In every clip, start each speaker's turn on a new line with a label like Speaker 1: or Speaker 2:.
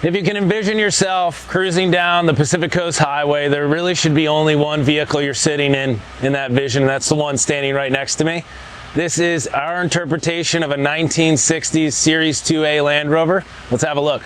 Speaker 1: If you can envision yourself cruising down the Pacific Coast Highway, there really should be only one vehicle you're sitting in that vision, and that's the one standing right next to me. This is our interpretation of a 1960s Series IIA Land Rover. Let's have a look.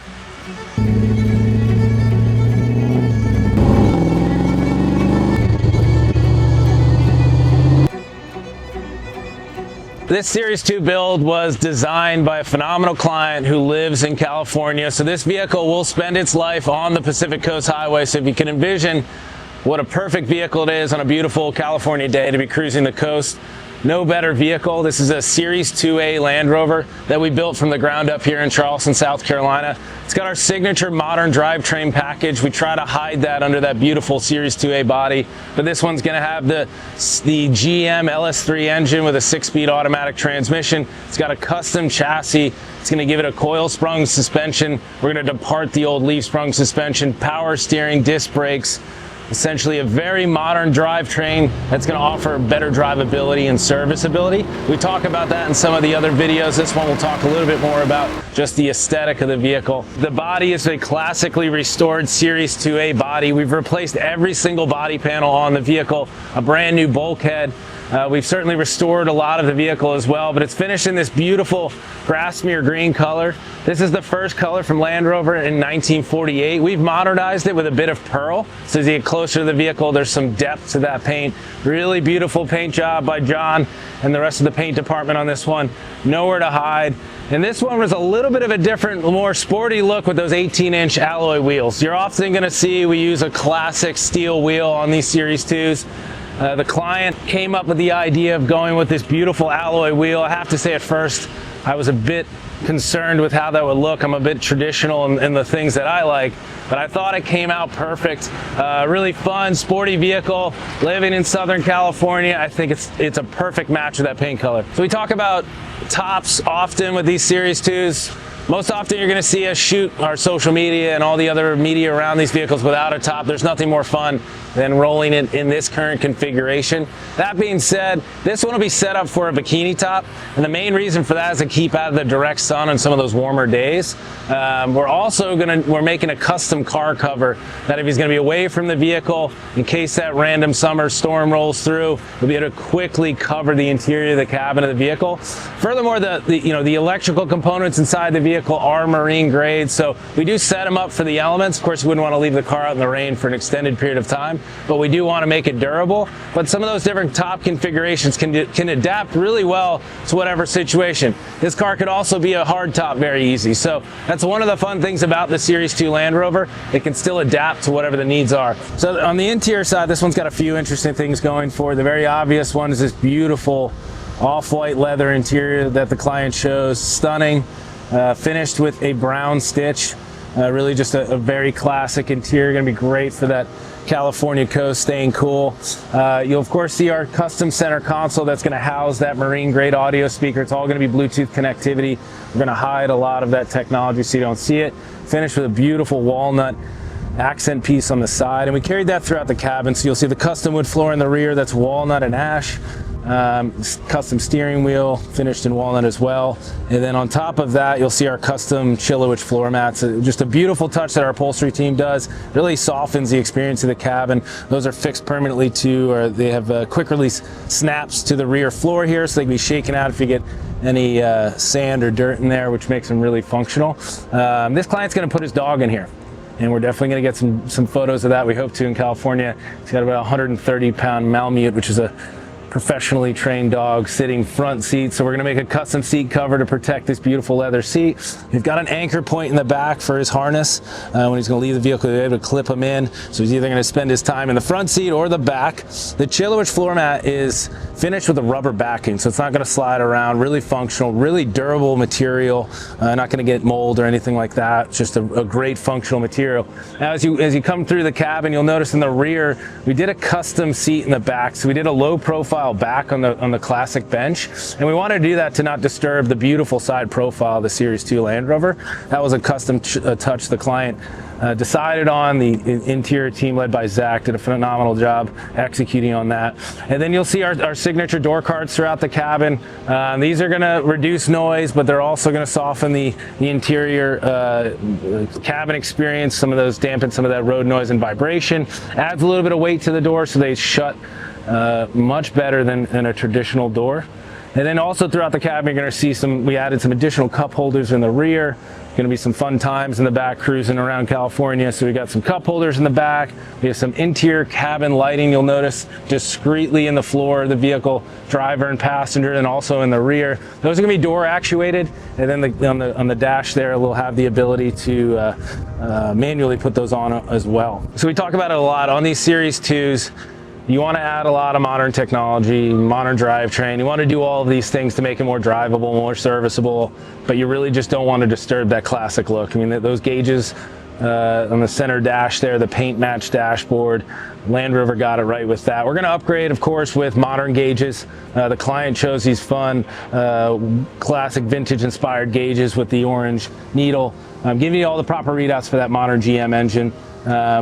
Speaker 1: This Series II build was designed by a phenomenal client who lives in California. So this vehicle will spend its life on the Pacific Coast Highway. So if you can envision what a perfect vehicle it is on a beautiful California day to be cruising the coast, no better vehicle. This is a Series IIA Land Rover that we built from the ground up here in Charleston, South Carolina. It's got our signature modern drivetrain package. We try to hide that under that beautiful Series IIA body, but this one's going to have the GM LS3 engine with a 6-speed automatic transmission. It's got a custom chassis. It's going to give it a coil sprung suspension. We're going to depart the old leaf sprung suspension, power steering, disc brakes. Essentially a very modern drivetrain that's going to offer better drivability and serviceability. We talk about that in some of the other videos. This one we'll talk a little bit more about just the aesthetic of the vehicle. The body is a classically restored Series IIA body. We've replaced every single body panel on the vehicle, a brand new bulkhead. We've certainly restored a lot of the vehicle as well, but it's finished in this beautiful Grasmere Green color. This is the first color from Land Rover in 1948. We've modernized it with a bit of pearl. So as you get closer to the vehicle, there's some depth to that paint. Really beautiful paint job by John and the rest of the paint department on this one. Nowhere to hide. And this one was a little bit of a different, more sporty look with those 18-inch alloy wheels. You're often going to see we use a classic steel wheel on these Series IIs. The client came up with the idea of going with this beautiful alloy wheel. I have to say at first I was a bit concerned with how that would look. I'm a bit traditional in the things that I like, but I thought it came out perfect. Really fun, sporty vehicle, living in Southern California. I think it's a perfect match with that paint color. So we talk about tops often with these Series IIs. Most often you're going to see us shoot our social media and all the other media around these vehicles without a top. There's nothing more fun than rolling it in this current configuration. That being said, this one will be set up for a bikini top, and the main reason for that is to keep out of the direct sun on some of those warmer days. We're making a custom car cover that if he's going to be away from the vehicle, in case that random summer storm rolls through, we'll be able to quickly cover the interior of the cabin of the vehicle. Furthermore, the electrical components inside the vehicle are marine grade, so we do set them up for the elements. Of course, you wouldn't want to leave the car out in the rain for an extended period of time, but we do want to make it durable. But some of those different top configurations can adapt really well to whatever situation. This car could also be a hard top very easy. So that's one of the fun things about the Series II Land Rover. It can still adapt to whatever the needs are. So on the interior side, this one's got a few interesting things going for it. The very obvious one is this beautiful off-white leather interior that the client shows. Stunning, finished with a brown stitch. Really just a very classic interior. Going to be great for that California coast, staying cool. You'll of course see our custom center console that's going to house that marine grade audio speaker. It's all going to be Bluetooth connectivity. We're going to hide a lot of that technology so you don't see it. Finished with a beautiful walnut accent piece on the side, and we carried that throughout the cabin. So you'll see the custom wood floor in the rear that's walnut and ash. Custom steering wheel finished in walnut as well, and then on top of that you'll see our custom Chillowich floor mats. Just a beautiful touch that our upholstery team does. Really softens the experience of the cabin. Those are fixed permanently too, or they have quick release snaps to the rear floor here, so they can be shaken out if you get any sand or dirt in there, which makes them really functional. This client's going to put his dog in here, and we're definitely going to get some photos of that. We hope to in California. He's got about 130-pound Malamute, which is a professionally trained dog, sitting front seat. So we're going to make a custom seat cover to protect this beautiful leather seat. We've got an anchor point in the back for his harness. When he's going to leave the vehicle, we'll be able to clip him in. So he's either going to spend his time in the front seat or the back. The Chillowich floor mat is finished with a rubber backing, so it's not going to slide around. Really functional, really durable material. Not going to get mold or anything like that. It's just a great functional material. Now, as you come through the cabin, you'll notice in the rear we did a custom seat in the back. So we did a low profile profile back on the classic bench, and we wanted to do that to not disturb the beautiful side profile of the Series 2 Land Rover. That was a custom touch the client decided on. The interior team led by Zach did a phenomenal job executing on that. And then you'll see our signature door cards throughout the cabin. These are going to reduce noise, but they're also going to soften the interior cabin experience. Some of those dampen some of that road noise and vibration. Adds a little bit of weight to the door, so they shut much better than a traditional door. And then also throughout the cabin, you're going to see we added some additional cup holders in the rear. Going to be some fun times in the back cruising around California. So we got some cup holders in the back. We have some interior cabin lighting, you'll notice discreetly in the floor of the vehicle, driver and passenger, and also in the rear. Those are going to be door actuated. And then on the dash there, we'll have the ability to manually put those on as well. So we talk about it a lot on these Series 2s. You want to add a lot of modern technology, modern drivetrain. You want to do all of these things to make it more drivable, more serviceable, but you really just don't want to disturb that classic look. I mean, those gauges on the center dash there, the paint match dashboard, Land Rover got it right with that. We're going to upgrade, of course, with modern gauges. The client chose these fun, classic vintage-inspired gauges with the orange needle. I'm giving you all the proper readouts for that modern GM engine.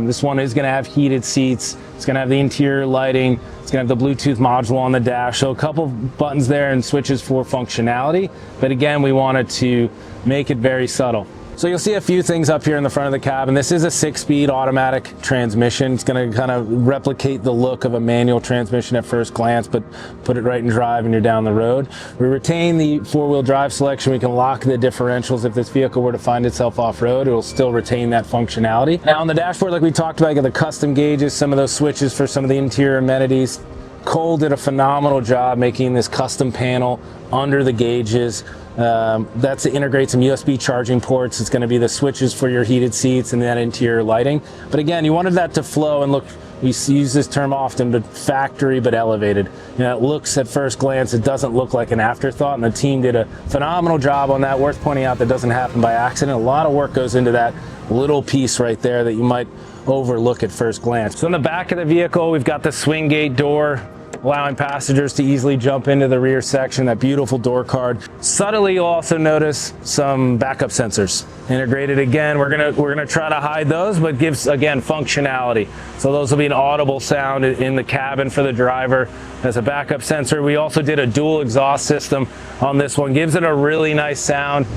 Speaker 1: This one is going to have heated seats. It's going to have the interior lighting. It's going to have the Bluetooth module on the dash. So a couple buttons there and switches for functionality. But again, we wanted to make it very subtle. So you'll see a few things up here in the front of the cabin. This is a 6-speed automatic transmission. It's going to kind of replicate the look of a manual transmission at first glance, but put it right in drive and you're down the road. We retain the 4-wheel drive selection. We can lock the differentials. If this vehicle were to find itself off-road, it will still retain that functionality. Now on the dashboard, like we talked about, you got the custom gauges, some of those switches for some of the interior amenities. Cole did a phenomenal job making this custom panel under the gauges. That's to integrate some USB charging ports. It's going to be the switches for your heated seats and that interior lighting. But again, you wanted that to flow and look, we use this term often, but factory but elevated. You know, it looks at first glance, it doesn't look like an afterthought, and the team did a phenomenal job on that. Worth pointing out that doesn't happen by accident. A lot of work goes into that little piece right there that you might overlook at first glance. So in the back of the vehicle, we've got the swing gate door, allowing passengers to easily jump into the rear section, that beautiful door card. Subtly, you'll also notice some backup sensors integrated. Again, we're gonna try to hide those, but gives, again, functionality. So those will be an audible sound in the cabin for the driver as a backup sensor. We also did a dual exhaust system on this one. Gives it a really nice sound.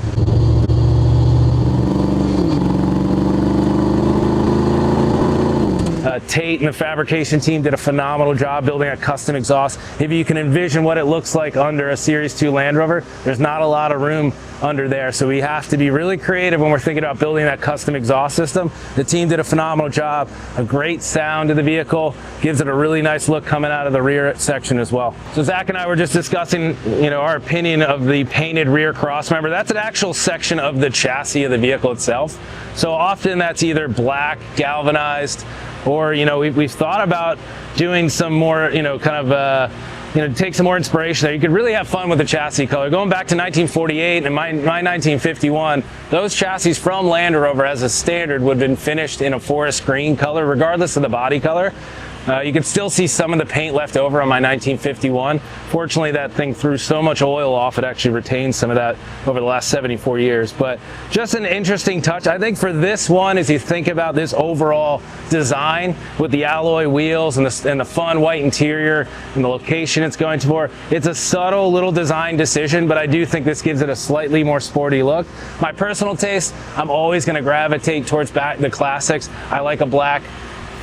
Speaker 1: Tate and the fabrication team did a phenomenal job building a custom exhaust. If you can envision what it looks like under a Series 2 Land Rover, there's not a lot of room under there, so we have to be really creative when we're thinking about building that custom exhaust system. The team did a phenomenal job. A great sound to the vehicle, gives it a really nice look coming out of the rear section as well. So Zach and I were just discussing, our opinion of the painted rear cross member. That's an actual section of the chassis of the vehicle itself. So often that's either black, galvanized, or we've thought about doing some more, take some more inspiration there. You could really have fun with the chassis color. Going back to 1948 and my 1951, those chassis from Land Rover as a standard would have been finished in a forest green color, regardless of the body color. You can still see some of the paint left over on my 1951. Fortunately, that thing threw so much oil off, it actually retained some of that over the last 74 years. But just an interesting touch. I think for this one, as you think about this overall design with the alloy wheels and the fun white interior and the location it's going for, it's a subtle little design decision, but I do think this gives it a slightly more sporty look. My personal taste, I'm always going to gravitate towards the classics. I like a black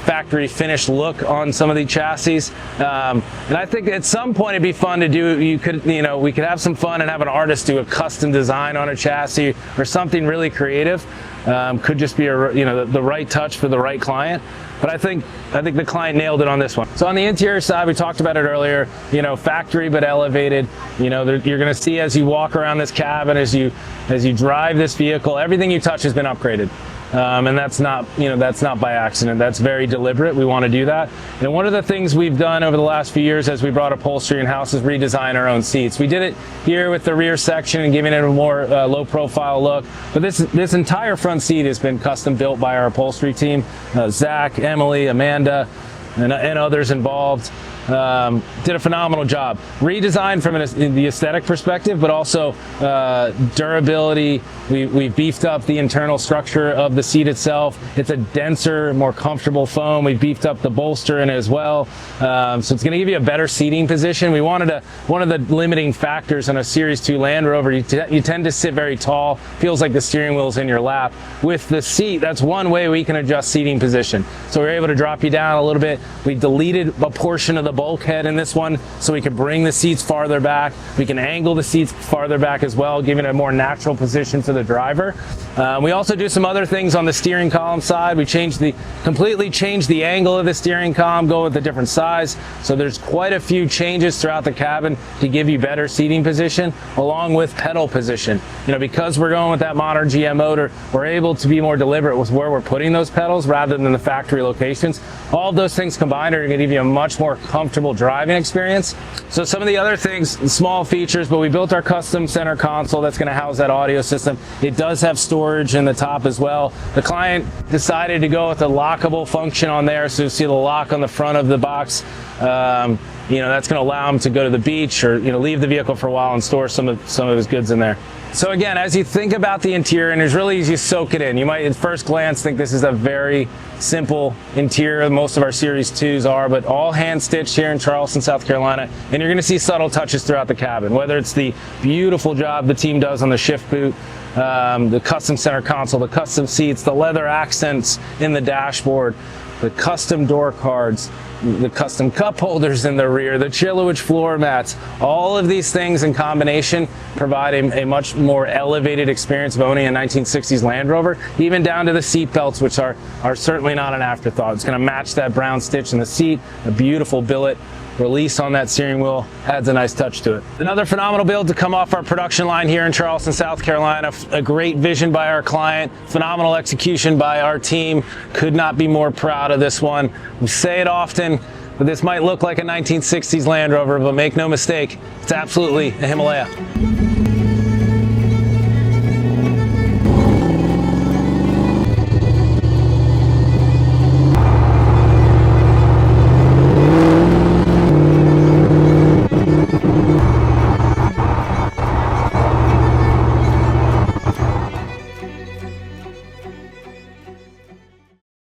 Speaker 1: factory finished look on some of the chassis, and I think at some point it'd be fun to do. We could have some fun and have an artist do a custom design on a chassis or something really creative. Could just be the right touch for the right client. But I think the client nailed it on this one. So on the interior side, we talked about it earlier, factory but elevated. You're going to see as you walk around this cabin, as you drive this vehicle, everything you touch has been upgraded. And that's not by accident. That's very deliberate. We want to do that. And one of the things we've done over the last few years as we brought upholstery in-house is redesign our own seats. We did it here with the rear section and giving it a more low-profile look. But this entire front seat has been custom built by our upholstery team, Zach, Emily, Amanda, and others involved. did a phenomenal job. Redesigned from the aesthetic perspective, but also durability. We beefed up the internal structure of the seat itself. It's a denser, more comfortable foam. We beefed up the bolster in it as well. So it's going to give you a better seating position. We wanted one of the limiting factors on a Series 2 Land Rover, you tend to sit very tall. Feels like the steering wheel's in your lap. With the seat, that's one way we can adjust seating position. So we're able to drop you down a little bit. We deleted a portion of the bulkhead in this one so we can bring the seats farther back. We can angle the seats farther back as well, giving it a more natural position for the driver. We also do some other things on the steering column side. We completely changed the angle of the steering column, go with a different size. So there's quite a few changes throughout the cabin to give you better seating position, along with pedal position. Because we're going with that modern GM motor, we're able to be more deliberate with where we're putting those pedals rather than the factory locations. All of those things combined are going to give you a much more comfortable driving experience. So some of the other things, small features, but we built our custom center console that's going to house that audio system. It does have storage in the top as well. The client decided to go with a lockable function on there, so you see the lock on the front of the box. That's going to allow him to go to the beach or leave the vehicle for a while and store some of his goods in there. So again, as you think about the interior, and it's really easy to soak it in. You might at first glance think this is a very simple interior. Most of our Series 2s are, but all hand stitched here in Charleston, South Carolina. And you're going to see subtle touches throughout the cabin, whether it's the beautiful job the team does on the shift boot, the custom center console, the custom seats, the leather accents in the dashboard, the custom door cards, the custom cup holders in the rear, the Chillowich floor mats. All of these things in combination provide a much more elevated experience of owning a 1960s Land Rover, even down to the seat belts, which are certainly not an afterthought. It's going to match that brown stitch in the seat, a beautiful billet release on that steering wheel adds a nice touch to it. Another phenomenal build to come off our production line here in Charleston, South Carolina. A great vision by our client, phenomenal execution by our team. Could not be more proud of this one. We say it often, but this might look like a 1960s Land Rover, but make no mistake, it's absolutely a Himalaya.